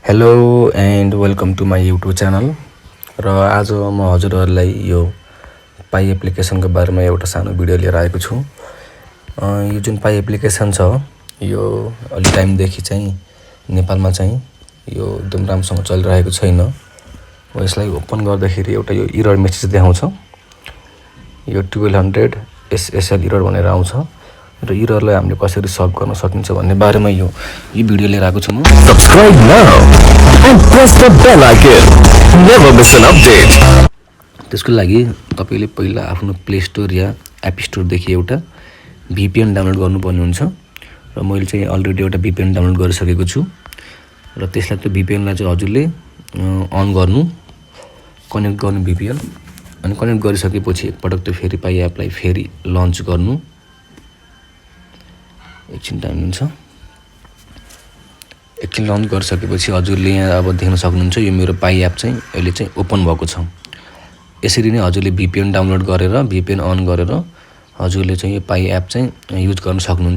Hello and welcome to my YouTube channel. र आज म हजुरहरूलाई यो पाई एप्लिकेसनको बारेमा एउटा सानो भिडियो लिएर आएको छु। यो जुन पाई एप्लिकेसन छ यो अलि टाइमदेखि चाहिँ नेपालमा चाहिँ यो एकदम राम्रोसँग चलिरहेको छैन। यसलाई ओपन गर्दाखेरि एउटा यो इरर मेसेज देखाउँछ, यो 1200 SSL इरर भनेर आउँछ। र इररलाई हामीले कसरी सल्भ गर्न सकिन्छ भन्ने बारेमा यो भिडियो लिएर आएको छु म। Subscribe now and press the bell icon. Never miss an update. त्यसको लागि तपाईले पहिला आफ्नो प्ले स्टोर या एप स्टोरदेखि एउटा VPN डाउनलोड गर्नुपर्ने हुन्छ। र मैले चाहिँ अलरेडी एउटा VPN डाउनलोड गरिसकेको छु। र त्यसलाई त्यो VPN लाई चाहिँ हजुरले अन गर्नु, कनेक्ट गर्नु VPN, अनि कनेक्ट गरिसकेपछि एकपटक त्यो फेरि पाई एपलाई फेरि लन्च गर्नु। एकछिन टाइम लिन्छ। एकछिन लन्च गरिसकेपछि हजुरले यहाँ अब देख्न सक्नुहुन्छ यो मेरो पाई एप चाहिँ अहिले चाहिँ ओपन भएको छ। यसरी नै हजुरले VPN डाउनलोड गरेर VPN अन गरेर हजुरले चाहिँ यो पाई एप चाहिँ युज गर्न सक्नुहुन्छ।